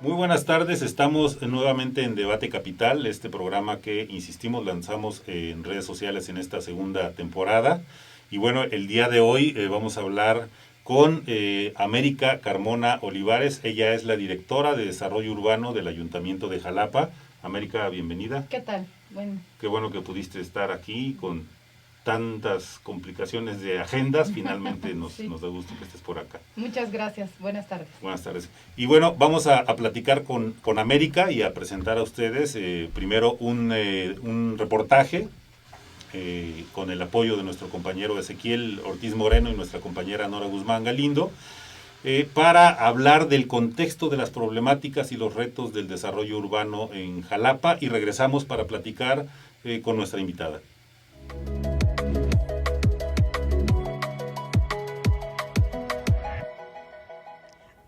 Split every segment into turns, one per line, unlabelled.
Buenas tardes, estamos nuevamente en Debate Capital, este programa que, insistimos, lanzamos en redes sociales en esta segunda temporada. Y bueno, el día de hoy vamos a hablar con América Carmona Olivares. Ella es la directora de Desarrollo Urbano del Ayuntamiento de Jalapa. América, bienvenida.
¿Qué tal? Bueno.
Qué bueno que pudiste estar aquí con tantas complicaciones de agendas. Finalmente nos da gusto que estés por acá.
Muchas gracias. Buenas tardes.
Buenas tardes. Y bueno, vamos a platicar con América y a presentar a ustedes primero un reportaje con el apoyo de nuestro compañero Ezequiel Ortiz Moreno y nuestra compañera Nora Guzmán Galindo, para hablar del contexto de las problemáticas y los retos del desarrollo urbano en Jalapa, y regresamos para platicar con nuestra invitada.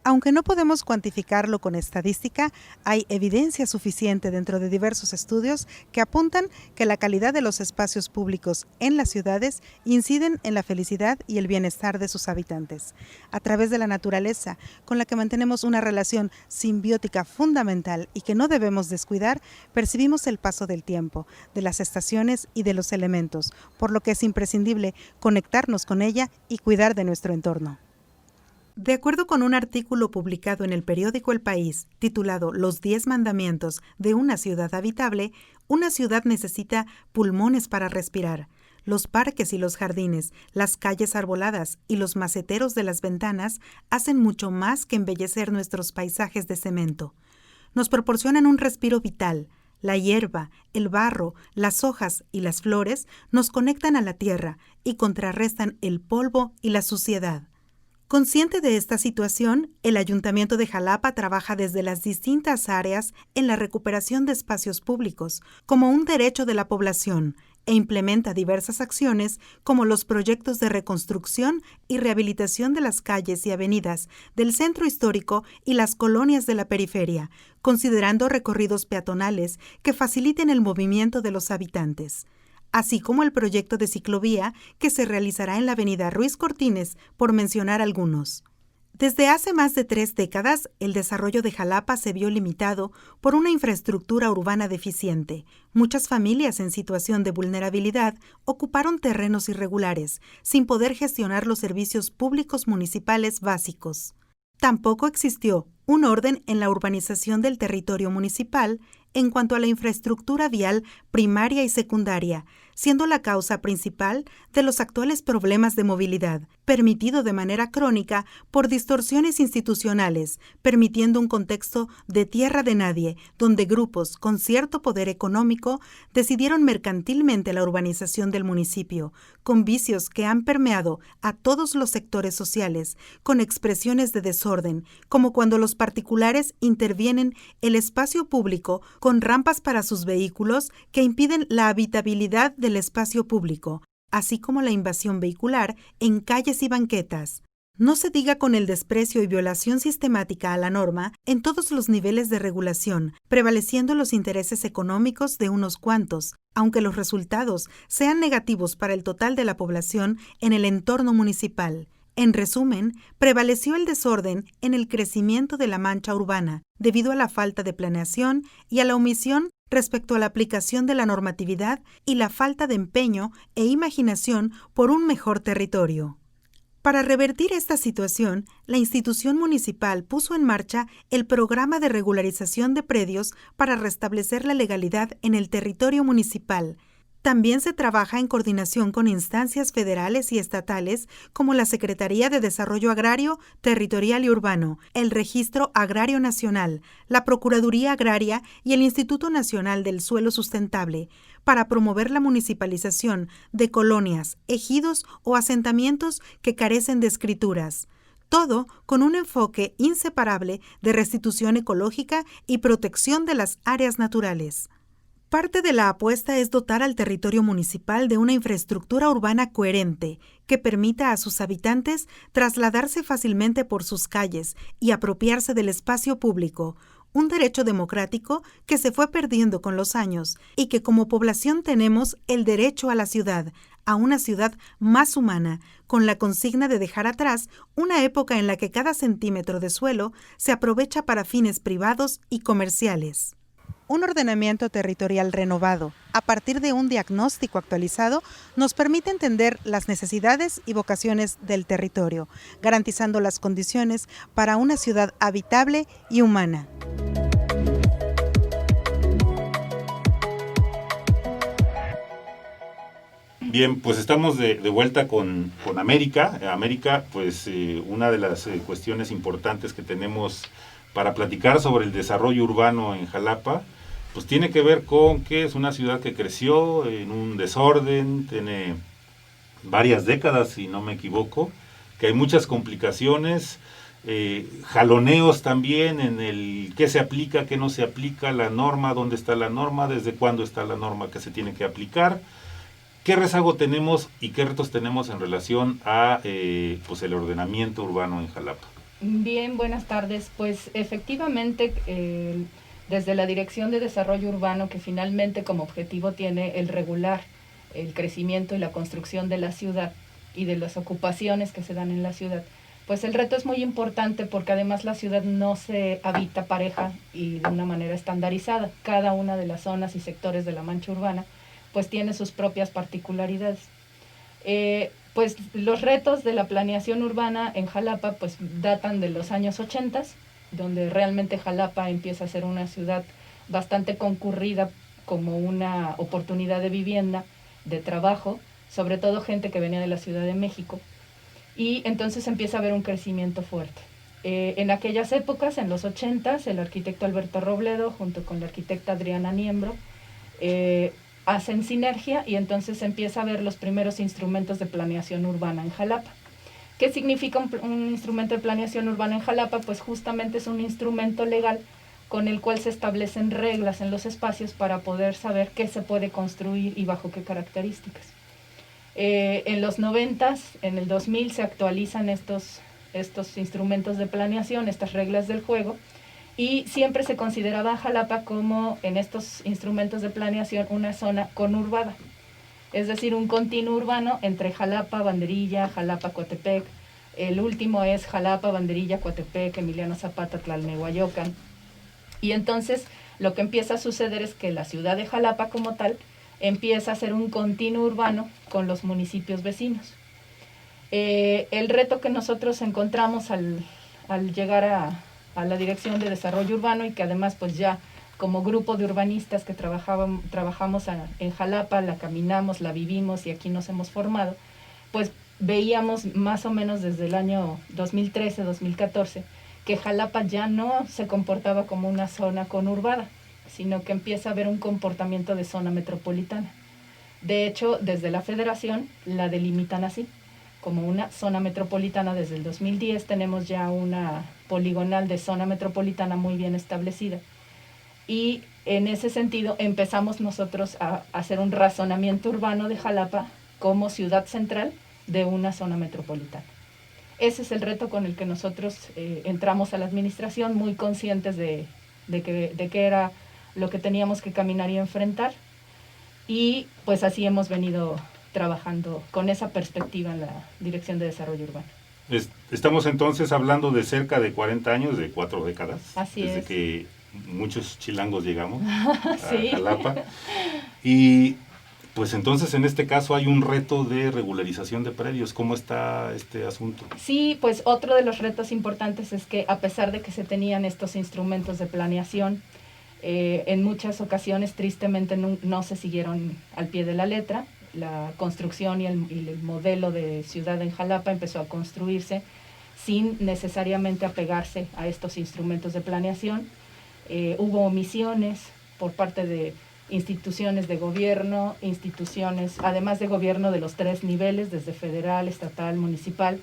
Aunque no podemos cuantificarlo con estadística, hay evidencia suficiente dentro de diversos estudios que apuntan que la calidad de los espacios públicos en las ciudades inciden en la felicidad y el bienestar de sus habitantes. A través de la naturaleza, con la que mantenemos una relación simbiótica fundamental y que no debemos descuidar, percibimos el paso del tiempo, de las estaciones y de los elementos, por lo que es imprescindible conectarnos con ella y cuidar de nuestro entorno. De acuerdo con un artículo publicado en el periódico El País, titulado Los 10 mandamientos de una ciudad habitable, una ciudad necesita pulmones para respirar. Los parques y los jardines, las calles arboladas y los maceteros de las ventanas hacen mucho más que embellecer nuestros paisajes de cemento. Nos proporcionan un respiro vital. La hierba, el barro, las hojas y las flores nos conectan a la tierra y contrarrestan el polvo y la suciedad. Consciente de esta situación, el Ayuntamiento de Jalapa trabaja desde las distintas áreas en la recuperación de espacios públicos como un derecho de la población e implementa diversas acciones como los proyectos de reconstrucción y rehabilitación de las calles y avenidas del centro histórico y las colonias de la periferia, considerando recorridos peatonales que faciliten el movimiento de los habitantes, así como el proyecto de ciclovía que se realizará en la avenida Ruiz Cortines, por mencionar algunos. Desde hace más de 3 décadas, el desarrollo de Jalapa se vio limitado por una infraestructura urbana deficiente. Muchas familias en situación de vulnerabilidad ocuparon terrenos irregulares, sin poder gestionar los servicios públicos municipales básicos. Tampoco existió un orden en la urbanización del territorio municipal en cuanto a la infraestructura vial primaria y secundaria, siendo la causa principal de los actuales problemas de movilidad, permitido de manera crónica por distorsiones institucionales, permitiendo un contexto de tierra de nadie, donde grupos con cierto poder económico decidieron mercantilmente la urbanización del municipio, con vicios que han permeado a todos los sectores sociales, con expresiones de desorden, como cuando los particulares intervienen el espacio público con rampas para sus vehículos que impiden la habitabilidad del espacio público, así como la invasión vehicular en calles y banquetas. No se diga con el desprecio y violación sistemática a la norma en todos los niveles de regulación, prevaleciendo los intereses económicos de unos cuantos, aunque los resultados sean negativos para el total de la población en el entorno municipal. En resumen, prevaleció el desorden en el crecimiento de la mancha urbana, debido a la falta de planeación y a la omisión respecto a la aplicación de la normatividad y la falta de empeño e imaginación por un mejor territorio. Para revertir esta situación, la institución municipal puso en marcha el programa de regularización de predios para restablecer la legalidad en el territorio municipal. También se trabaja en coordinación con instancias federales y estatales como la Secretaría de Desarrollo Agrario, Territorial y Urbano, el Registro Agrario Nacional, la Procuraduría Agraria y el Instituto Nacional del Suelo Sustentable, para promover la municipalización de colonias, ejidos o asentamientos que carecen de escrituras. Todo con un enfoque inseparable de restitución ecológica y protección de las áreas naturales. Parte de la apuesta es dotar al territorio municipal de una infraestructura urbana coherente que permita a sus habitantes trasladarse fácilmente por sus calles y apropiarse del espacio público, un derecho democrático que se fue perdiendo con los años y que como población tenemos el derecho a la ciudad, a una ciudad más humana, con la consigna de dejar atrás una época en la que cada centímetro de suelo se aprovecha para fines privados y comerciales. Un ordenamiento territorial renovado, a partir de un diagnóstico actualizado, nos permite entender las necesidades y vocaciones del territorio, garantizando las condiciones para una ciudad habitable y humana.
Bien, pues estamos de vuelta con América. América, pues una de las cuestiones importantes que tenemos para platicar sobre el desarrollo urbano en Jalapa, pues tiene que ver con que es una ciudad que creció en un desorden, tiene varias décadas, si no me equivoco, que hay muchas complicaciones, jaloneos también en el qué se aplica, qué no se aplica, la norma, dónde está la norma, desde cuándo está la norma que se tiene que aplicar, qué rezago tenemos y qué retos tenemos en relación a pues el ordenamiento urbano en Jalapa.
Bien, buenas tardes. Pues efectivamente, desde la Dirección de Desarrollo Urbano, que finalmente como objetivo tiene el regular el crecimiento y la construcción de la ciudad y de las ocupaciones que se dan en la ciudad, pues el reto es muy importante porque además la ciudad no se habita pareja y de una manera estandarizada. Cada una de las zonas y sectores de la mancha urbana pues tiene sus propias particularidades. Pues los retos de la planeación urbana en Jalapa pues datan de los años 80, donde realmente Jalapa empieza a ser una ciudad bastante concurrida como una oportunidad de vivienda, de trabajo, sobre todo gente que venía de la Ciudad de México, y entonces empieza a haber un crecimiento fuerte. En aquellas épocas, en los 80, el arquitecto Alberto Robledo, junto con la arquitecta Adriana Niembro, hacen sinergia y entonces empieza a ver los primeros instrumentos de planeación urbana en Jalapa. ¿Qué significa un instrumento de planeación urbana en Jalapa? Pues justamente es un instrumento legal con el cual se establecen reglas en los espacios para poder saber qué se puede construir y bajo qué características. En los 90, en el 2000 se actualizan estos instrumentos de planeación, estas reglas del juego, y siempre se consideraba a Jalapa como en estos instrumentos de planeación una zona conurbada. Es decir, un continuo urbano entre Jalapa, Banderilla, Jalapa, Coatepec. El último es Jalapa, Banderilla, Coatepec, Emiliano Zapata, Tlalnehuayocan. Y entonces lo que empieza a suceder es que la ciudad de Jalapa como tal empieza a ser un continuo urbano con los municipios vecinos. El reto que nosotros encontramos al llegar a la Dirección de Desarrollo Urbano y que además pues ya como grupo de urbanistas que trabajamos en Jalapa, la caminamos, la vivimos y aquí nos hemos formado, pues veíamos más o menos desde el año 2013-2014 que Jalapa ya no se comportaba como una zona conurbada, sino que empieza a haber un comportamiento de zona metropolitana. De hecho, desde la Federación la delimitan así, como una zona metropolitana. Desde el 2010 tenemos ya una poligonal de zona metropolitana muy bien establecida. Y en ese sentido empezamos nosotros a hacer un razonamiento urbano de Jalapa como ciudad central de una zona metropolitana. Ese es el reto con el que nosotros entramos a la administración, muy conscientes de qué era lo que teníamos que caminar y enfrentar. Y pues así hemos venido trabajando con esa perspectiva en la Dirección de Desarrollo Urbano.
Estamos entonces hablando de cerca de 40 años, de 4 décadas.
Así
desde
es.
Que muchos chilangos llegamos
Sí.
a Jalapa. Y pues entonces en este caso hay un reto de regularización de predios. ¿Cómo está este asunto?
Sí, pues otro de los retos importantes es que a pesar de que se tenían estos instrumentos de planeación, en muchas ocasiones tristemente no se siguieron al pie de la letra. La construcción y el modelo de ciudad en Jalapa empezó a construirse sin necesariamente apegarse a estos instrumentos de planeación. Hubo omisiones por parte de instituciones de gobierno, además de gobierno de los 3 niveles, desde federal, estatal, municipal.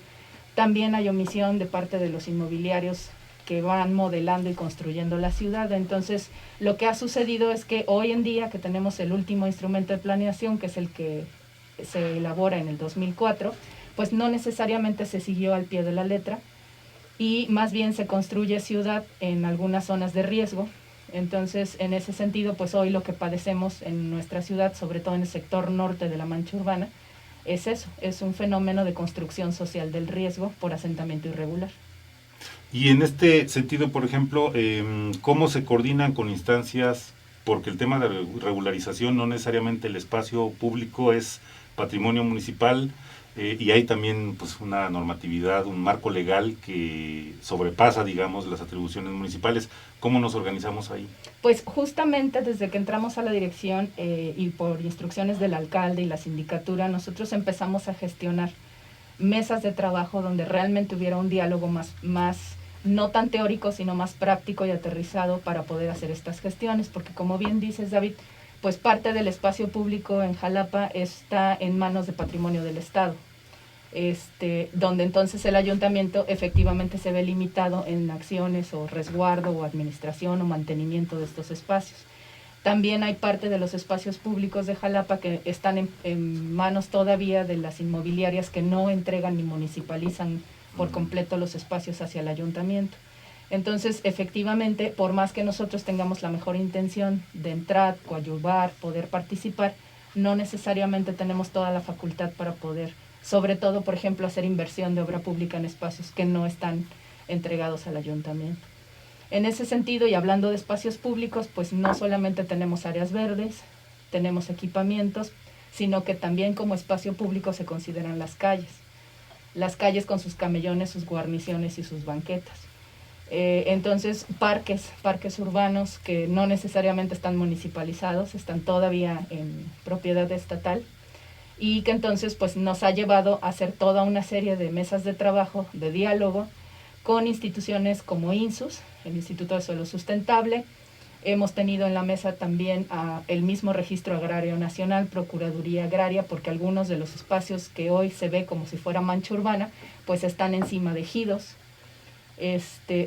También hay omisión de parte de los inmobiliarios que van modelando y construyendo la ciudad. Entonces, lo que ha sucedido es que hoy en día, que tenemos el último instrumento de planeación, que es el que se elabora en el 2004, pues no necesariamente se siguió al pie de la letra, y más bien se construye ciudad en algunas zonas de riesgo. Entonces, en ese sentido, pues hoy lo que padecemos en nuestra ciudad, sobre todo en el sector norte de la mancha urbana, es eso, es un fenómeno de construcción social del riesgo por asentamiento irregular.
Y en este sentido, por ejemplo, ¿cómo se coordinan con instancias? Porque el tema de regularización no necesariamente el espacio público es patrimonio municipal, y hay también pues una normatividad, un marco legal que sobrepasa, digamos, las atribuciones municipales. ¿Cómo nos organizamos ahí?
Pues justamente desde que entramos a la dirección y por instrucciones del alcalde y la sindicatura, nosotros empezamos a gestionar mesas de trabajo donde realmente hubiera un diálogo más no tan teórico, sino más práctico y aterrizado para poder hacer estas gestiones, porque como bien dices, David, pues parte del espacio público en Jalapa está en manos de patrimonio del Estado, donde entonces el ayuntamiento efectivamente se ve limitado en acciones o resguardo o administración o mantenimiento de estos espacios. También hay parte de los espacios públicos de Jalapa que están en manos todavía de las inmobiliarias que no entregan ni municipalizan por completo los espacios hacia el ayuntamiento. Entonces, efectivamente, por más que nosotros tengamos la mejor intención de entrar, coadyuvar, poder participar, no necesariamente tenemos toda la facultad para poder, sobre todo, por ejemplo, hacer inversión de obra pública en espacios que no están entregados al ayuntamiento. En ese sentido, y hablando de espacios públicos, pues no solamente tenemos áreas verdes, tenemos equipamientos, sino que también como espacio público se consideran las calles con sus camellones, sus guarniciones y sus banquetas. Entonces, parques urbanos que no necesariamente están municipalizados, están todavía en propiedad estatal, y que entonces pues nos ha llevado a hacer toda una serie de mesas de trabajo, de diálogo, con instituciones como INSUS, el Instituto de Suelo Sustentable. Hemos tenido en la mesa también el mismo Registro Agrario Nacional, Procuraduría Agraria, porque algunos de los espacios que hoy se ve como si fuera mancha urbana, pues están encima de ejidos.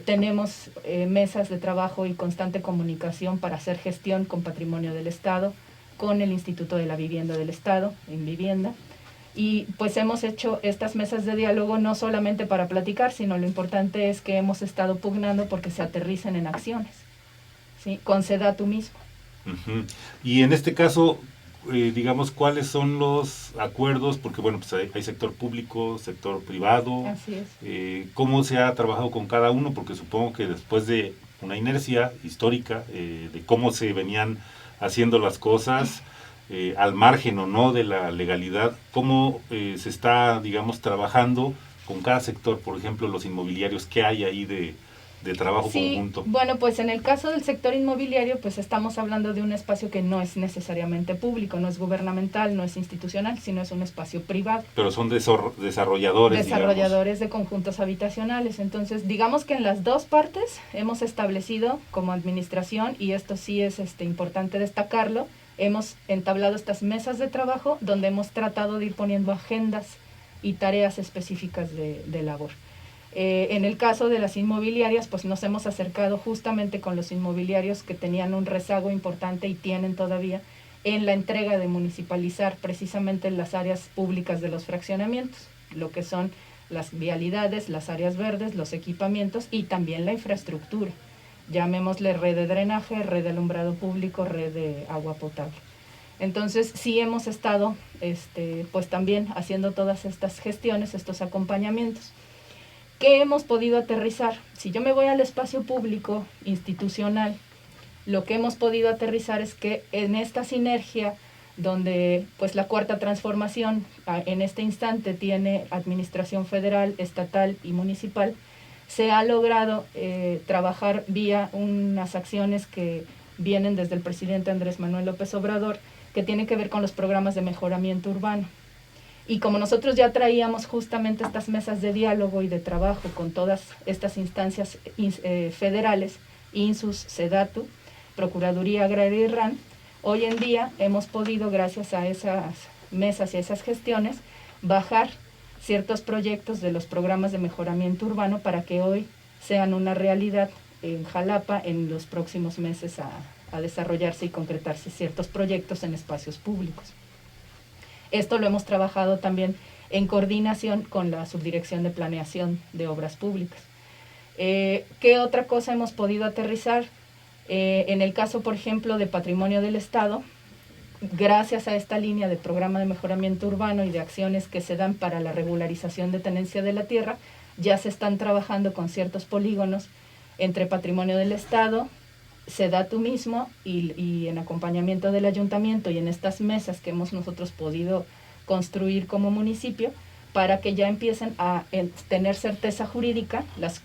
Tenemos mesas de trabajo y constante comunicación para hacer gestión con patrimonio del Estado, con el Instituto de la Vivienda del Estado, en vivienda. Y pues hemos hecho estas mesas de diálogo no solamente para platicar, sino lo importante es que hemos estado pugnando porque se aterricen en acciones, ¿sí? Con SEDATU mismo.
Uh-huh. Y en este caso, digamos, ¿cuáles son los acuerdos? Porque bueno, pues hay sector público, sector privado.
Así es.
¿Cómo se ha trabajado con cada uno? Porque supongo que después de una inercia histórica de cómo se venían haciendo las cosas, al margen o no de la legalidad, ¿cómo se está, digamos, trabajando con cada sector? Por ejemplo, los inmobiliarios, ¿qué hay ahí de trabajo conjunto?
Bueno, pues en el caso del sector inmobiliario, pues estamos hablando de un espacio que no es necesariamente público, no es gubernamental, no es institucional, sino es un espacio privado.
Pero son desarrolladores,
digamos, de conjuntos habitacionales. Entonces, digamos que en las dos partes hemos establecido como administración, y esto sí es importante destacarlo, hemos entablado estas mesas de trabajo donde hemos tratado de ir poniendo agendas y tareas específicas de labor. En el caso de las inmobiliarias, pues nos hemos acercado justamente con los inmobiliarios que tenían un rezago importante y tienen todavía en la entrega de municipalizar precisamente las áreas públicas de los fraccionamientos, lo que son las vialidades, las áreas verdes, los equipamientos y también la infraestructura. Llamémosle red de drenaje, red de alumbrado público, red de agua potable. Entonces sí hemos estado pues también haciendo todas estas gestiones, estos acompañamientos. ¿Qué hemos podido aterrizar? Si yo me voy al espacio público institucional, lo que hemos podido aterrizar es que en esta sinergia donde pues la cuarta transformación en este instante tiene administración federal, estatal y municipal, se ha logrado trabajar vía unas acciones que vienen desde el presidente Andrés Manuel López Obrador, que tiene que ver con los programas de mejoramiento urbano. Y como nosotros ya traíamos justamente estas mesas de diálogo y de trabajo con todas estas instancias federales, INSUS, SEDATU, Procuraduría Agraria y RAN, hoy en día hemos podido, gracias a esas mesas y a esas gestiones, bajar ciertos proyectos de los programas de mejoramiento urbano para que hoy sean una realidad en Jalapa en los próximos meses a desarrollarse y concretarse ciertos proyectos en espacios públicos. Esto lo hemos trabajado también en coordinación con la Subdirección de Planeación de Obras Públicas. ¿Qué otra cosa hemos podido aterrizar? En el caso, por ejemplo, de Patrimonio del Estado, gracias a esta línea de programa de mejoramiento urbano y de acciones que se dan para la regularización de tenencia de la tierra, ya se están trabajando con ciertos polígonos entre Patrimonio del Estado, SEDATU mismo y en acompañamiento del ayuntamiento y en estas mesas que hemos nosotros podido construir como municipio para que ya empiecen a tener certeza jurídica las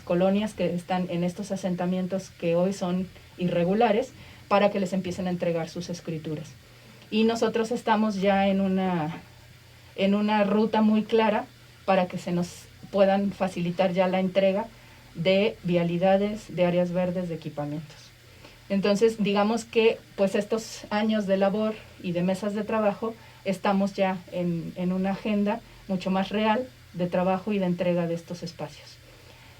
colonias que están en estos asentamientos que hoy son irregulares, para que les empiecen a entregar sus escrituras. Y nosotros estamos ya en una ruta muy clara para que se nos puedan facilitar ya la entrega de vialidades, de áreas verdes, de equipamientos. Entonces, digamos que pues estos años de labor y de mesas de trabajo, estamos ya en una agenda mucho más real de trabajo y de entrega de estos espacios.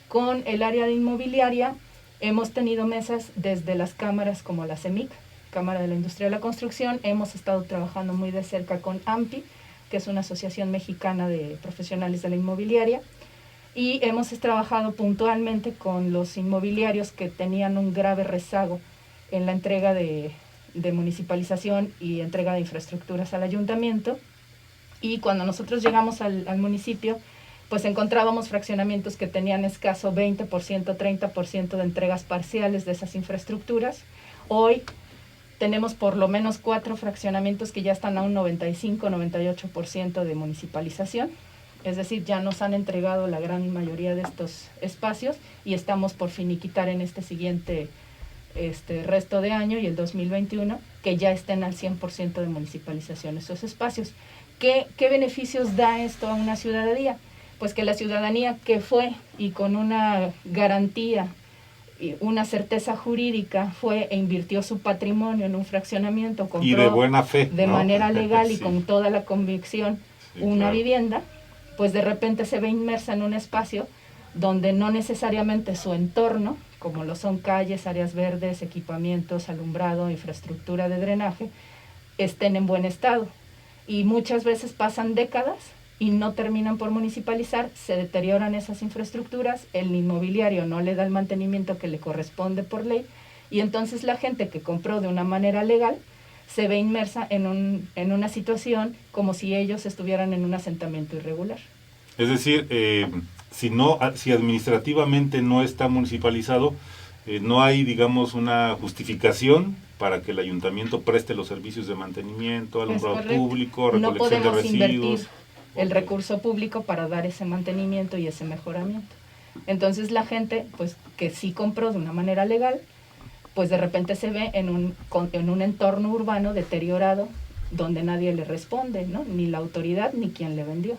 Con el área de inmobiliaria, hemos tenido mesas desde las cámaras como la CEMIC, Cámara de la Industria de la Construcción. Hemos estado trabajando muy de cerca con AMPI, que es una asociación mexicana de profesionales de la inmobiliaria, y hemos trabajado puntualmente con los inmobiliarios que tenían un grave rezago en la entrega de municipalización y entrega de infraestructuras al ayuntamiento. Y cuando nosotros llegamos al municipio, pues encontrábamos fraccionamientos que tenían escaso 20%, 30% de entregas parciales de esas infraestructuras. Hoy tenemos por lo menos 4 fraccionamientos que ya están a un 95, 98% de municipalización. Es decir, ya nos han entregado la gran mayoría de estos espacios y estamos por finiquitar en este siguiente resto de año y el 2021 que ya estén al 100% de municipalización esos espacios. ¿Qué beneficios da esto a una ciudadanía? Pues que la ciudadanía que fue y con una garantía y una certeza jurídica fue e invirtió su patrimonio en un fraccionamiento, compró
y de buena fe,
de
¿no?
manera legal y
Sí.
con toda la convicción una
claro.
vivienda, pues de repente se ve inmersa en un espacio donde no necesariamente su entorno, como lo son calles, áreas verdes, equipamientos, alumbrado, infraestructura de drenaje, estén en buen estado. Y muchas veces pasan décadas y no terminan por municipalizar, se deterioran esas infraestructuras, el inmobiliario no le da el mantenimiento que le corresponde por ley, y entonces la gente que compró de una manera legal se ve inmersa en una situación como si ellos estuvieran en un asentamiento irregular.
Es decir, si administrativamente no está municipalizado, no hay, digamos, una justificación para que el ayuntamiento preste los servicios de mantenimiento, alumbrado público, recolección
no podemos
de residuos.
invertir el recurso público para dar ese mantenimiento y ese mejoramiento. Entonces la gente, pues que sí compró de una manera legal, pues de repente se ve en un entorno urbano deteriorado donde nadie le responde, ¿no? Ni la autoridad ni quien le vendió.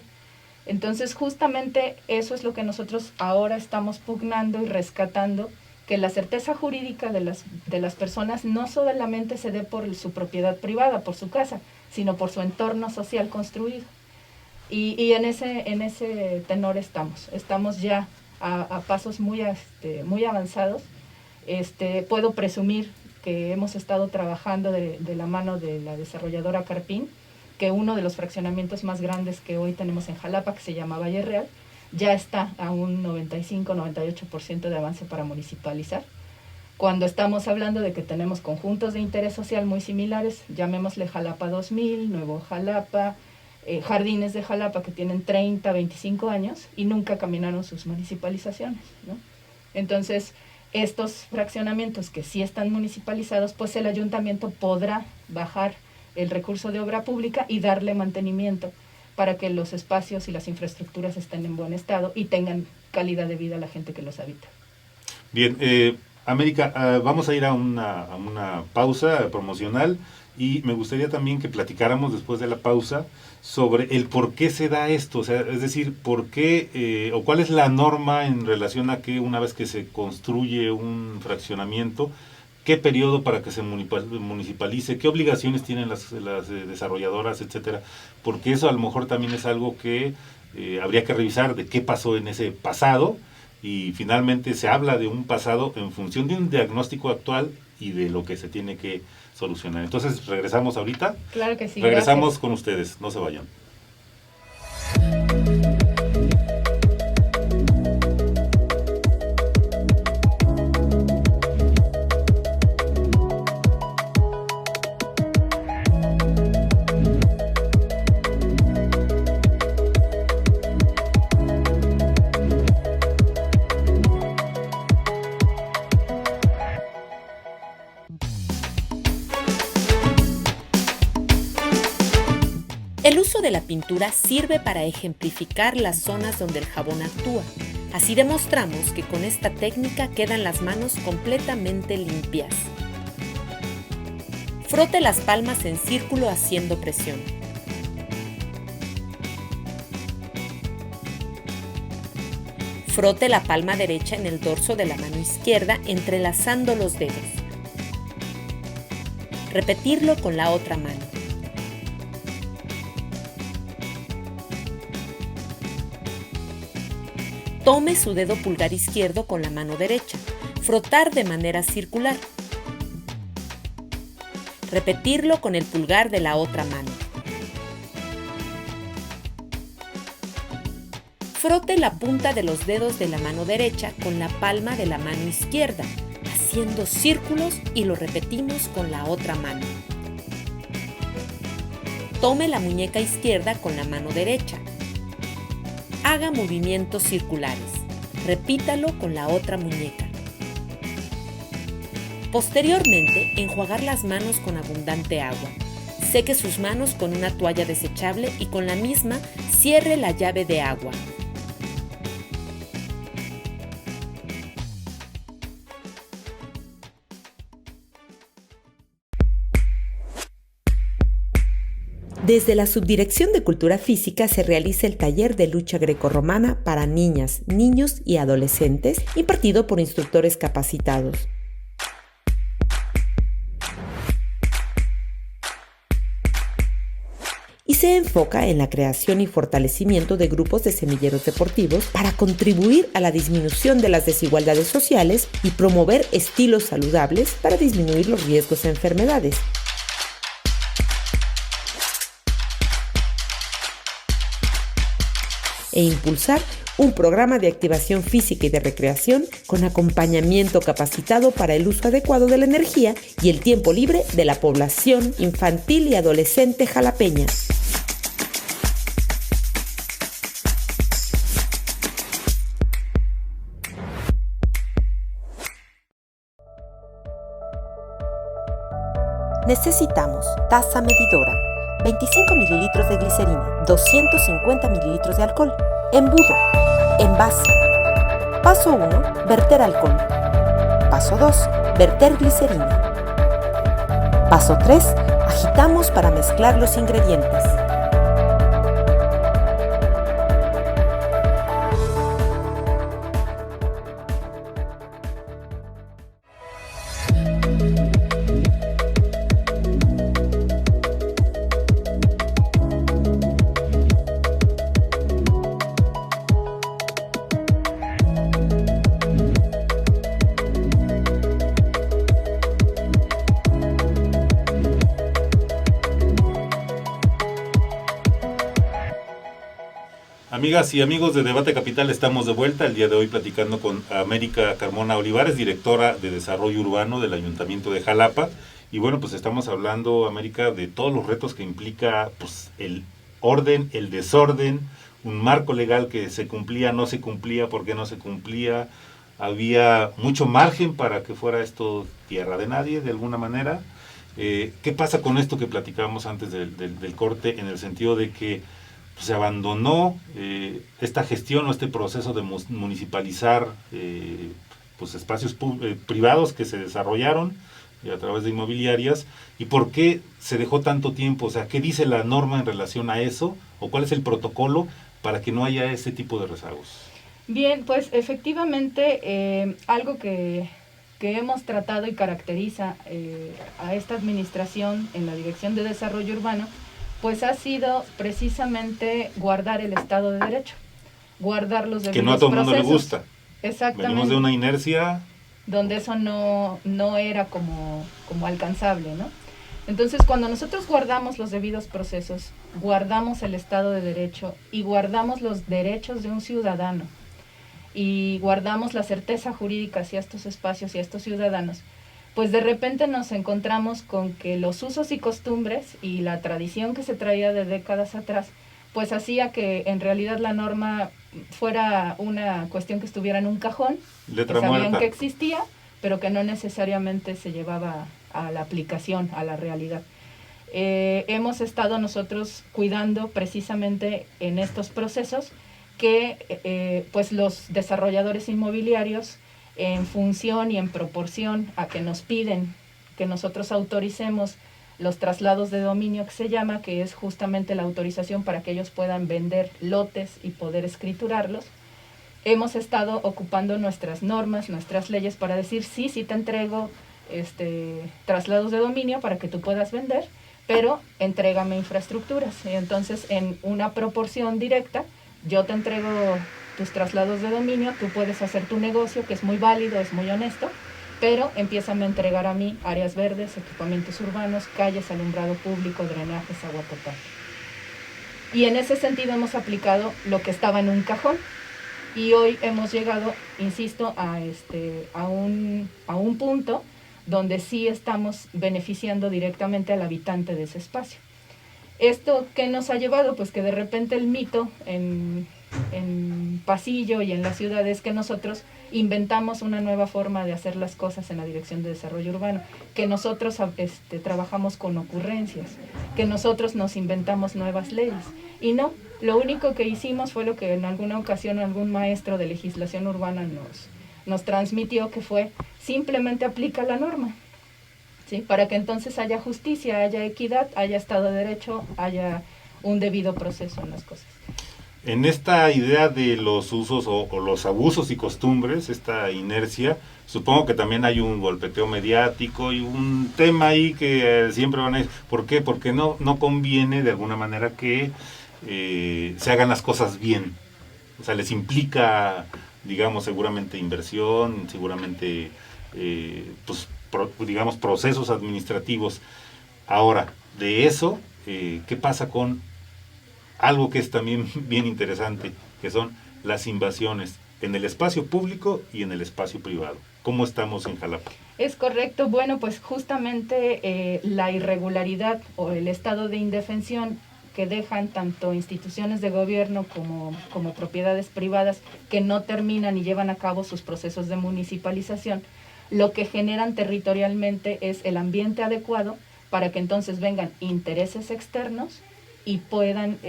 Entonces justamente eso es lo que nosotros ahora estamos pugnando y rescatando, que la certeza jurídica de las personas no solamente se dé por su propiedad privada, por su casa, sino por su entorno social construido. Y en ese tenor estamos ya a pasos muy avanzados. Puedo presumir que hemos estado trabajando de la mano de la desarrolladora Carpín, que uno de los fraccionamientos más grandes que hoy tenemos en Jalapa, que se llama Valle Real, ya está a un 95-98% de avance para municipalizar. Cuando estamos hablando de que tenemos conjuntos de interés social muy similares, llamémosle Jalapa 2000, Nuevo Jalapa, Jardines de Jalapa, que tienen 30, 25 años y nunca caminaron sus municipalizaciones, ¿no? Entonces, estos fraccionamientos que sí están municipalizados, pues el ayuntamiento podrá bajar el recurso de obra pública y darle mantenimiento para que los espacios y las infraestructuras estén en buen estado y tengan calidad de vida a la gente que los habita.
Bien, América, vamos a ir a una pausa promocional y me gustaría también que platicáramos después de la pausa sobre el por qué se da esto, o sea, es decir, por qué o cuál es la norma en relación a que una vez que se construye un fraccionamiento, qué periodo para que se municipalice, qué obligaciones tienen las desarrolladoras, etcétera, porque eso a lo mejor también es algo que habría que revisar de qué pasó en ese pasado y finalmente se habla de un pasado en función de un diagnóstico actual y de lo que se tiene que solucionar. Entonces, regresamos ahorita.
Claro que sí.
Regresamos
gracias.
con ustedes, no se vayan.
El uso de la pintura sirve para ejemplificar las zonas donde el jabón actúa. Así demostramos que con esta técnica quedan las manos completamente limpias. Frote las palmas en círculo haciendo presión. Frote la palma derecha en el dorso de la mano izquierda entrelazando los dedos. Repetirlo con la otra mano. Tome su dedo pulgar izquierdo con la mano derecha. Frotar de manera circular. Repetirlo con el pulgar de la otra mano. Frote la punta de los dedos de la mano derecha con la palma de la mano izquierda, haciendo círculos y lo repetimos con la otra mano. Tome la muñeca izquierda con la mano derecha. Haga movimientos circulares. Repítalo con la otra muñeca. Posteriormente, enjuagar las manos con abundante agua. Seque sus manos con una toalla desechable y con la misma cierre la llave de agua. Desde la Subdirección de Cultura Física se realiza el taller de lucha grecorromana para niñas, niños y adolescentes, impartido por instructores capacitados. Y se enfoca en la creación y fortalecimiento de grupos de semilleros deportivos para contribuir a la disminución de las desigualdades sociales y promover estilos saludables para disminuir los riesgos de enfermedades. E impulsar un programa de activación física y de recreación con acompañamiento capacitado para el uso adecuado de la energía y el tiempo libre de la población infantil y adolescente jalapeña. Necesitamos taza medidora, 25 mililitros de glicerina, 250 mililitros de alcohol, embudo, envase. Paso 1, verter alcohol. Paso 2, verter glicerina. Paso 3, agitamos para mezclar los ingredientes.
Amigas y amigos de Debate Capital, estamos de vuelta el día de hoy platicando con América Carmona Olivares, directora de Desarrollo Urbano del Ayuntamiento de Jalapa. Y bueno, pues estamos hablando, América, de todos los retos que implica pues el orden, el desorden, un marco legal que se cumplía, no se cumplía, ¿por qué no se cumplía? Había mucho margen para que fuera esto tierra de nadie, de alguna manera. ¿Qué pasa con esto que platicábamos antes del corte, en el sentido de que pues, se abandonó esta gestión o este proceso de municipalizar pues espacios privados que se desarrollaron a través de inmobiliarias? ¿Y por qué se dejó tanto tiempo? O sea, ¿qué dice la norma en relación a eso? ¿O cuál es el protocolo para que no haya ese tipo de rezagos?
Bien, pues efectivamente algo que hemos tratado y caracteriza a esta administración en la Dirección de Desarrollo Urbano, pues ha sido precisamente guardar el Estado de Derecho, guardar los debidos procesos.
Que no a todo el mundo le gusta.
Exactamente.
Venimos de una inercia
donde eso no era como alcanzable, ¿no? Entonces, cuando nosotros guardamos los debidos procesos, guardamos el Estado de Derecho y guardamos los derechos de un ciudadano y guardamos la certeza jurídica hacia estos espacios y a estos ciudadanos, pues de repente nos encontramos con que los usos y costumbres y la tradición que se traía de décadas atrás, pues hacía que en realidad la norma fuera una cuestión que estuviera en un cajón,
letra
que sabían
muerta.
que existía, pero que no necesariamente se llevaba a la aplicación, a la realidad. Hemos estado nosotros cuidando precisamente en estos procesos que pues los desarrolladores inmobiliarios, en función y en proporción a que nos piden que nosotros autoricemos los traslados de dominio, que se llama, que es justamente la autorización para que ellos puedan vender lotes y poder escriturarlos, hemos estado ocupando nuestras normas, nuestras leyes para decir, sí te entrego traslados de dominio para que tú puedas vender, pero entrégame infraestructuras. Y entonces, en una proporción directa, yo te entrego tus traslados de dominio, tú puedes hacer tu negocio, que es muy válido, es muy honesto, pero empiézame a entregar a mí áreas verdes, equipamientos urbanos, calles, alumbrado público, drenajes, agua potable. Y en ese sentido hemos aplicado lo que estaba en un cajón. Y hoy hemos llegado, insisto, a un punto donde sí estamos beneficiando directamente al habitante de ese espacio. ¿Esto qué nos ha llevado? Pues que de repente el mito en Pasillo y en la ciudad es que nosotros inventamos una nueva forma de hacer las cosas en la Dirección de Desarrollo Urbano, que nosotros trabajamos con ocurrencias, que nosotros nos inventamos nuevas leyes. Y no, lo único que hicimos fue lo que en alguna ocasión algún maestro de legislación urbana nos transmitió, que fue simplemente aplica la norma, ¿sí? Para que entonces haya justicia, haya equidad, haya Estado de Derecho, haya un debido proceso en las cosas.
En esta idea de los usos o los abusos y costumbres, esta inercia, supongo que también hay un golpeteo mediático y un tema ahí que siempre van a decir, ¿por qué? Porque no conviene de alguna manera que se hagan las cosas bien. O sea, les implica, digamos, seguramente inversión, seguramente, digamos, procesos administrativos. Ahora, de eso, ¿qué pasa con algo que es también bien interesante, que son las invasiones en el espacio público y en el espacio privado? ¿Cómo estamos en Jalapa?
Es correcto. Bueno, pues justamente la irregularidad o el estado de indefensión que dejan tanto instituciones de gobierno como propiedades privadas que no terminan y llevan a cabo sus procesos de municipalización, lo que generan territorialmente es el ambiente adecuado para que entonces vengan intereses externos y puedan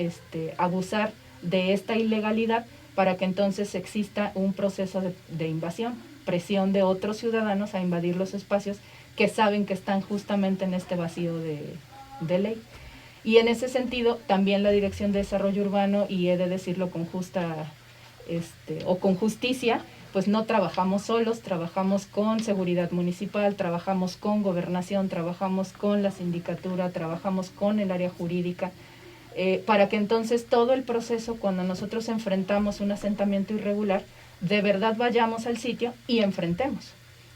abusar de esta ilegalidad para que entonces exista un proceso de invasión, presión de otros ciudadanos a invadir los espacios que saben que están justamente en este vacío de ley. Y en ese sentido, también la Dirección de Desarrollo Urbano, y he de decirlo con justa o con justicia, pues no trabajamos solos, trabajamos con seguridad municipal, trabajamos con gobernación, trabajamos con la sindicatura, trabajamos con el área jurídica, para que entonces todo el proceso, cuando nosotros enfrentamos un asentamiento irregular, de verdad vayamos al sitio y enfrentemos.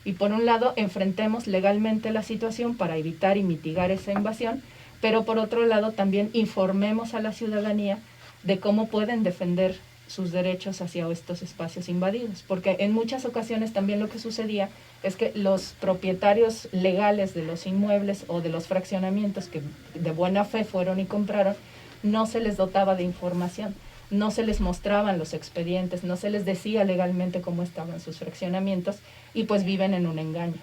Y por un lado, enfrentemos legalmente la situación para evitar y mitigar esa invasión, pero por otro lado también informemos a la ciudadanía de cómo pueden defender sus derechos hacia estos espacios invadidos, porque en muchas ocasiones también lo que sucedía es que los propietarios legales de los inmuebles o de los fraccionamientos que de buena fe fueron y compraron, no se les dotaba de información, no se les mostraban los expedientes, no se les decía legalmente cómo estaban sus fraccionamientos y pues viven en un engaño.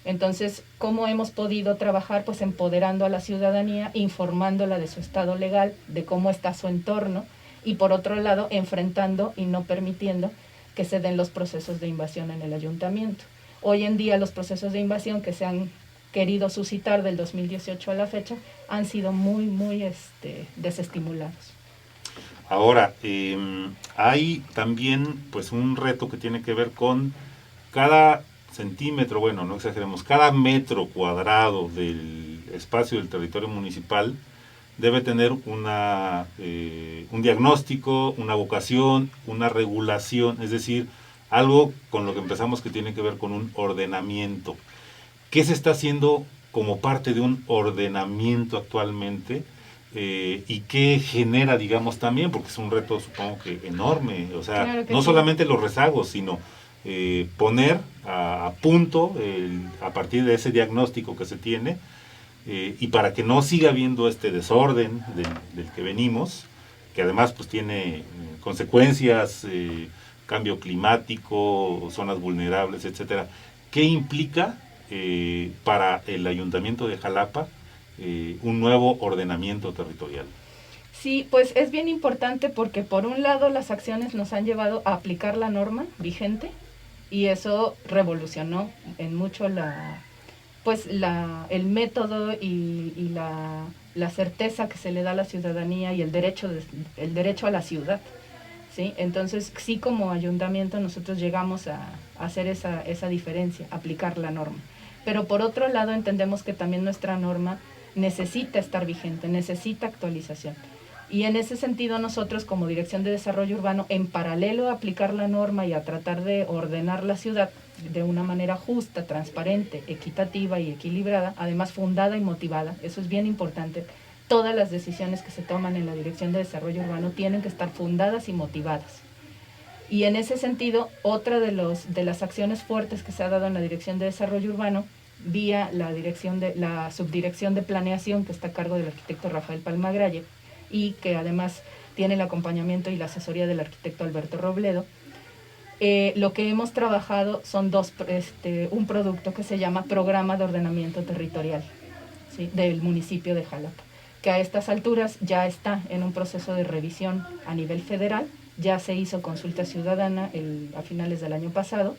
Entonces, ¿cómo hemos podido trabajar? Pues empoderando a la ciudadanía, informándola de su estado legal, de cómo está su entorno, y por otro lado, enfrentando y no permitiendo que se den los procesos de invasión en el ayuntamiento. Hoy en día los procesos de invasión que se han querido suscitar del 2018 a la fecha han sido muy, muy desestimulados.
Ahora, hay también pues un reto que tiene que ver con cada centímetro, bueno, no exageremos, cada metro cuadrado del espacio del territorio municipal debe tener un diagnóstico, una vocación, una regulación, es decir, algo con lo que empezamos que tiene que ver con un ordenamiento. ¿Qué se está haciendo como parte de un ordenamiento actualmente? Y qué genera, digamos, también, porque es un reto, supongo que enorme, o sea,
Claro que
no
sí.
solamente los rezagos, sino poner a punto, a partir de ese diagnóstico que se tiene, y para que no siga habiendo este desorden del que venimos, que además pues tiene consecuencias, cambio climático, zonas vulnerables, etcétera. ¿Qué implica para el Ayuntamiento de Jalapa un nuevo ordenamiento territorial?
Sí, pues es bien importante porque por un lado las acciones nos han llevado a aplicar la norma vigente y eso revolucionó en mucho el método y la certeza que se le da a la ciudadanía y el derecho a la ciudad, ¿sí? Entonces, sí, como ayuntamiento nosotros llegamos a hacer esa diferencia, aplicar la norma. Pero por otro lado entendemos que también nuestra norma necesita estar vigente, necesita actualización. Y en ese sentido nosotros como Dirección de Desarrollo Urbano, en paralelo a aplicar la norma y a tratar de ordenar la ciudad de una manera justa, transparente, equitativa y equilibrada, además fundada y motivada, eso es bien importante. Todas las decisiones que se toman en la Dirección de Desarrollo Urbano tienen que estar fundadas y motivadas. Y en ese sentido, otra de las acciones fuertes que se ha dado en la Dirección de Desarrollo Urbano, vía la Subdirección de Planeación, que está a cargo del arquitecto Rafael Palmagralle, y que además tiene el acompañamiento y la asesoría del arquitecto Alberto Robledo, lo que hemos trabajado son un producto que se llama Programa de Ordenamiento Territorial, ¿sí?, del municipio de Jalapa, que a estas alturas ya está en un proceso de revisión a nivel federal, ya se hizo consulta ciudadana a finales del año pasado,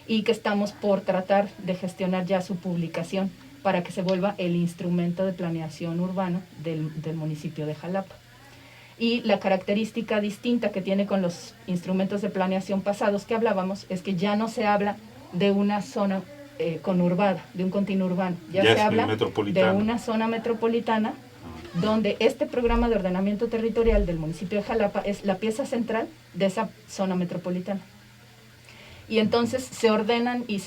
y que estamos por tratar de gestionar ya su publicación para que se vuelva el instrumento de planeación urbano del municipio de Jalapa. Y la característica distinta que tiene con los instrumentos de planeación pasados que hablábamos es que ya no se habla de una zona conurbada, de un continuo urbano, ya se habla de una zona metropolitana, donde este programa de ordenamiento territorial del municipio de Jalapa es la pieza central de esa zona metropolitana. Y entonces se ordenan y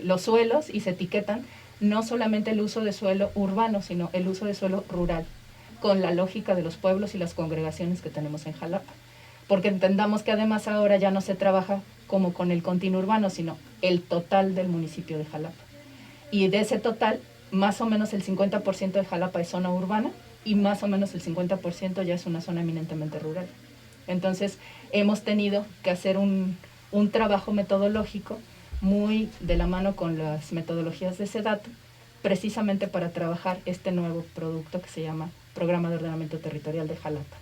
los suelos y se etiquetan no solamente el uso de suelo urbano, sino el uso de suelo rural, con la lógica de los pueblos y las congregaciones que tenemos en Jalapa. Porque entendamos que además ahora ya no se trabaja como con el continuo urbano, sino el total del municipio de Jalapa. Y de ese total, más o menos el 50% de Jalapa es zona urbana y más o menos el 50% ya es una zona eminentemente rural. Entonces, hemos tenido que hacer un trabajo metodológico muy de la mano con las metodologías de SEDATU, precisamente para trabajar este nuevo producto que se llama Programa de Ordenamiento Territorial de Jalapa.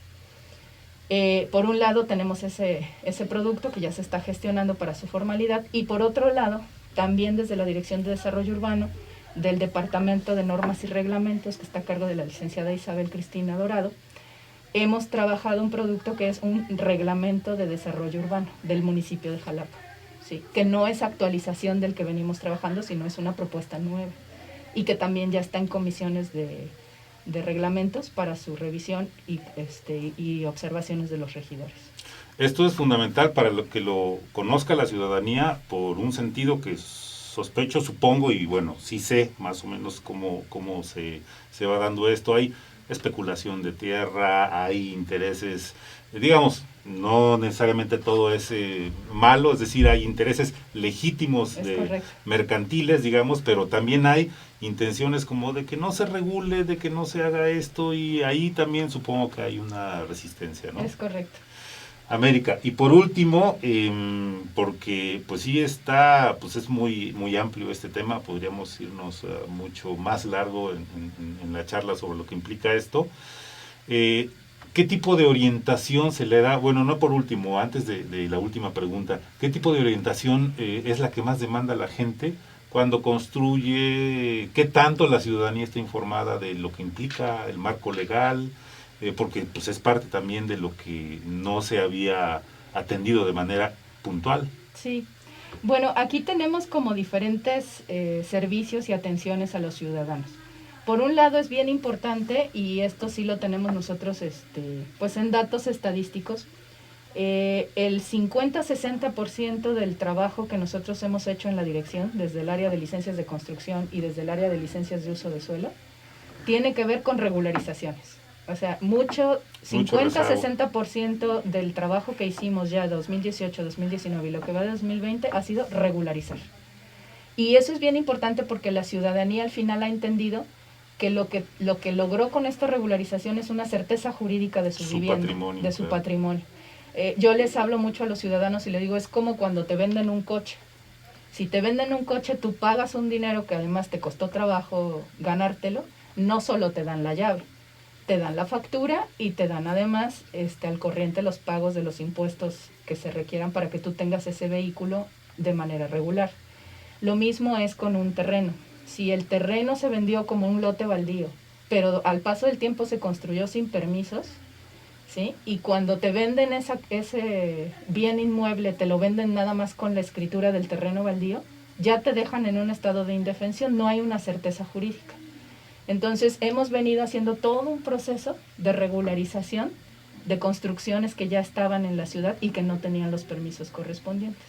Por un lado tenemos ese producto que ya se está gestionando para su formalidad, y por otro lado, también desde la Dirección de Desarrollo Urbano, del Departamento de Normas y Reglamentos, que está a cargo de la licenciada Isabel Cristina Dorado, hemos trabajado un producto que es un reglamento de desarrollo urbano del municipio de Jalapa, ¿sí?, que no es actualización del que venimos trabajando, sino es una propuesta nueva, y que también ya está en comisiones de reglamentos para su revisión y observaciones de los regidores.
Esto es fundamental para que lo conozca la ciudadanía, por un sentido que sospecho, supongo, y bueno, sí sé más o menos cómo se va dando esto. Hay especulación de tierra, hay intereses, digamos, no necesariamente todo es malo, es decir, hay intereses legítimos mercantiles, digamos, pero también hay intenciones como de que no se regule, de que no se haga esto, y ahí también supongo que hay una resistencia, ¿no?
Es correcto.
América. Y por último, porque pues sí está, pues es muy amplio este tema, podríamos irnos mucho más largo en la charla sobre lo que implica esto. ¿Qué tipo de orientación se le da? Bueno, no por último, antes de la última pregunta, ¿qué tipo de orientación es la que más demanda la gente cuando construye? ¿Qué tanto la ciudadanía está informada de lo que implica el marco legal? Porque pues es parte también de lo que no se había atendido de manera puntual.
Sí, bueno, aquí tenemos como diferentes servicios y atenciones a los ciudadanos. Por un lado es bien importante, y esto sí lo tenemos nosotros pues en datos estadísticos, El 50-60% del trabajo que nosotros hemos hecho en la dirección, desde el área de licencias de construcción y desde el área de licencias de uso de suelo, tiene que ver con regularizaciones. O sea, 50-60% del trabajo que hicimos ya 2018, 2019 y lo que va de 2020 ha sido regularizar. Y eso es bien importante porque la ciudadanía al final ha entendido que lo que logró con esta regularización es una certeza jurídica de su vivienda, de su patrimonio. Yo les hablo mucho a los ciudadanos y les digo, es como cuando te venden un coche. Si te venden un coche, tú pagas un dinero que además te costó trabajo ganártelo, no solo te dan la llave, te dan la factura y te dan además al corriente los pagos de los impuestos que se requieran para que tú tengas ese vehículo de manera regular. Lo mismo es con un terreno. Si el terreno se vendió como un lote baldío, pero al paso del tiempo se construyó sin permisos, ¿sí? Y cuando te venden ese bien inmueble, te lo venden nada más con la escritura del terreno baldío, ya te dejan en un estado de indefensión, no hay una certeza jurídica. Entonces hemos venido haciendo todo un proceso de regularización de construcciones que ya estaban en la ciudad y que no tenían los permisos correspondientes.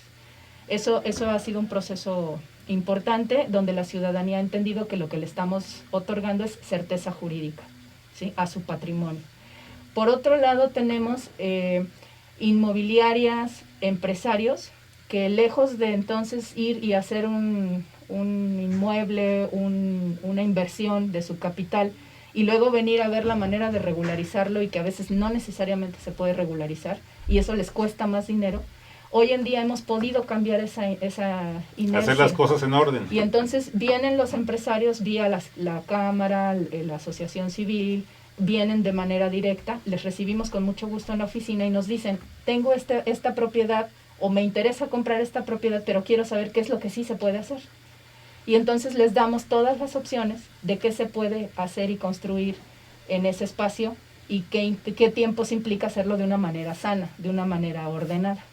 Eso ha sido un proceso importante donde la ciudadanía ha entendido que lo que le estamos otorgando es certeza jurídica, ¿sí? A su patrimonio. Por otro lado tenemos inmobiliarias, empresarios, que lejos de entonces ir y hacer un inmueble, una inversión de su capital y luego venir a ver la manera de regularizarlo y que a veces no necesariamente se puede regularizar y eso les cuesta más dinero, hoy en día hemos podido cambiar esa inercia.
Hacer las cosas en orden.
Y entonces vienen los empresarios vía la Cámara, la Asociación Civil, vienen de manera directa, les recibimos con mucho gusto en la oficina y nos dicen, tengo esta propiedad o me interesa comprar esta propiedad, pero quiero saber qué es lo que sí se puede hacer. Y entonces les damos todas las opciones de qué se puede hacer y construir en ese espacio y qué tiempos implica hacerlo de una manera sana, de una manera ordenada.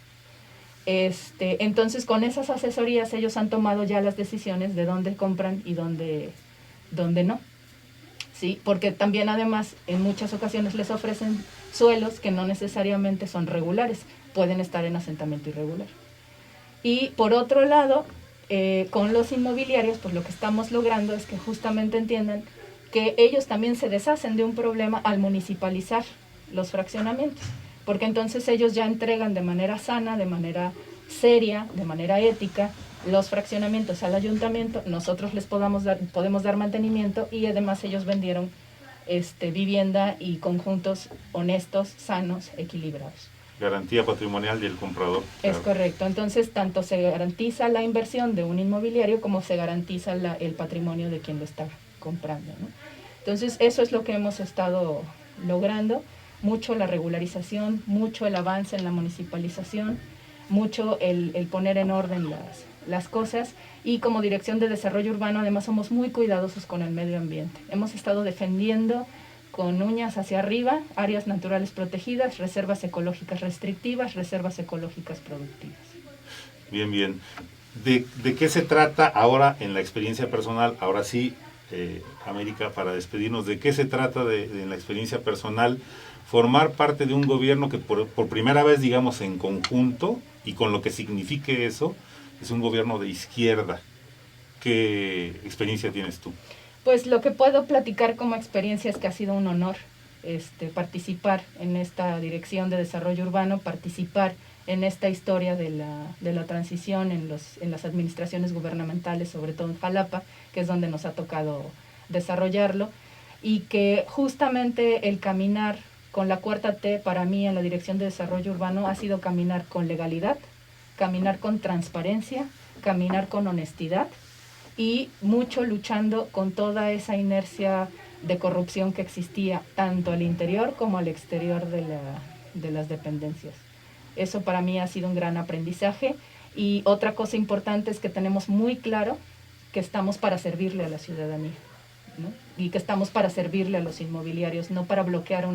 Entonces con esas asesorías ellos han tomado ya las decisiones de dónde compran y dónde no. ¿Sí? Porque también además en muchas ocasiones les ofrecen suelos que no necesariamente son regulares, pueden estar en asentamiento irregular. Y por otro lado, con los inmobiliarios, pues lo que estamos logrando es que justamente entiendan que ellos también se deshacen de un problema al municipalizar los fraccionamientos, porque entonces ellos ya entregan de manera sana, de manera seria, de manera ética, los fraccionamientos al ayuntamiento, nosotros les podemos dar mantenimiento y además ellos vendieron vivienda y conjuntos honestos, sanos, equilibrados.
Garantía patrimonial del comprador.
Es
claro.
correcto, entonces tanto se garantiza la inversión de un inmobiliario como se garantiza el patrimonio de quien lo está comprando, ¿no? Entonces eso es lo que hemos estado logrando, mucho la regularización, mucho el avance en la municipalización, mucho el poner en orden las cosas y como Dirección de Desarrollo Urbano además somos muy cuidadosos con el medio ambiente. Hemos estado defendiendo con uñas hacia arriba áreas naturales protegidas, reservas ecológicas restrictivas, reservas ecológicas productivas.
Bien, bien. ¿De qué se trata ahora en la experiencia personal? Ahora sí, América, para despedirnos, ¿de qué se trata en la experiencia personal formar parte de un gobierno que por primera vez, digamos, en conjunto y con lo que signifique eso, es un gobierno de izquierda? ¿Qué experiencia tienes tú?
Pues lo que puedo platicar como experiencia es que ha sido un honor participar en esta Dirección de Desarrollo Urbano, participar en esta historia de la transición en las administraciones gubernamentales, sobre todo en Jalapa, que es donde nos ha tocado desarrollarlo, y que justamente el caminar con la 4T para mí en la Dirección de Desarrollo Urbano ha sido caminar con legalidad, caminar con transparencia, caminar con honestidad y mucho luchando con toda esa inercia de corrupción que existía tanto al interior como al exterior de las dependencias. Eso para mí ha sido un gran aprendizaje y otra cosa importante es que tenemos muy claro que estamos para servirle a la ciudadanía, ¿no? Y que estamos para servirle a los inmobiliarios, no para bloquear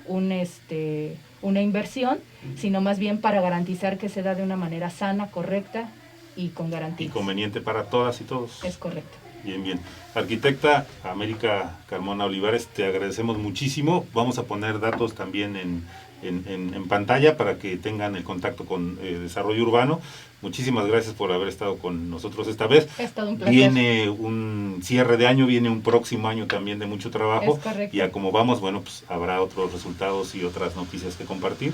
una inversión, sino más bien para garantizar que se da de una manera sana, correcta y con garantías.
Y conveniente para todas y todos.
Es correcto.
Bien, bien. Arquitecta América Carmona Olivares, te agradecemos muchísimo. Vamos a poner datos también en pantalla para que tengan el contacto con Desarrollo Urbano. Muchísimas gracias por haber estado con nosotros esta vez.
Es todo un placer.
Viene un cierre de año, viene un próximo año también de mucho trabajo.
Es correcto.
Y a como vamos, bueno, pues habrá otros resultados y otras noticias que compartir.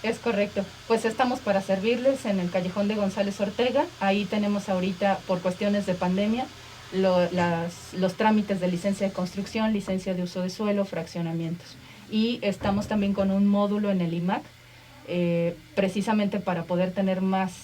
Es correcto. Pues estamos para servirles en el Callejón de González Ortega. Ahí tenemos ahorita, por cuestiones de pandemia, los trámites de licencia de construcción, licencia de uso de suelo, fraccionamientos. Y estamos también con un módulo en el IMAC, precisamente para poder tener más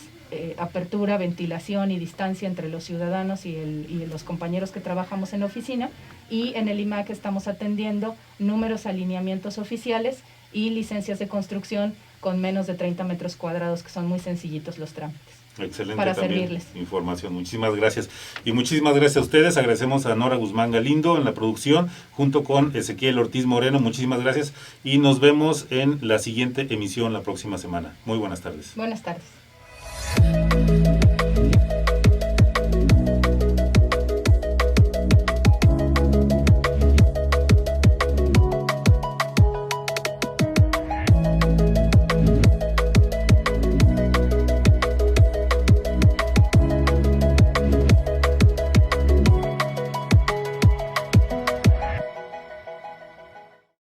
apertura, ventilación y distancia entre los ciudadanos y los compañeros que trabajamos en la oficina. Y en el IMAC estamos atendiendo números, alineamientos oficiales y licencias de construcción con menos de 30 metros cuadrados, que son muy sencillitos los trámites.
Excelente
Para
también
servirles.
Información. Muchísimas gracias. Y muchísimas gracias a ustedes. Agradecemos a Nora Guzmán Galindo en la producción, junto con Ezequiel Ortiz Moreno. Muchísimas gracias. Y nos vemos en la siguiente emisión la próxima semana. Muy buenas tardes.
Buenas tardes.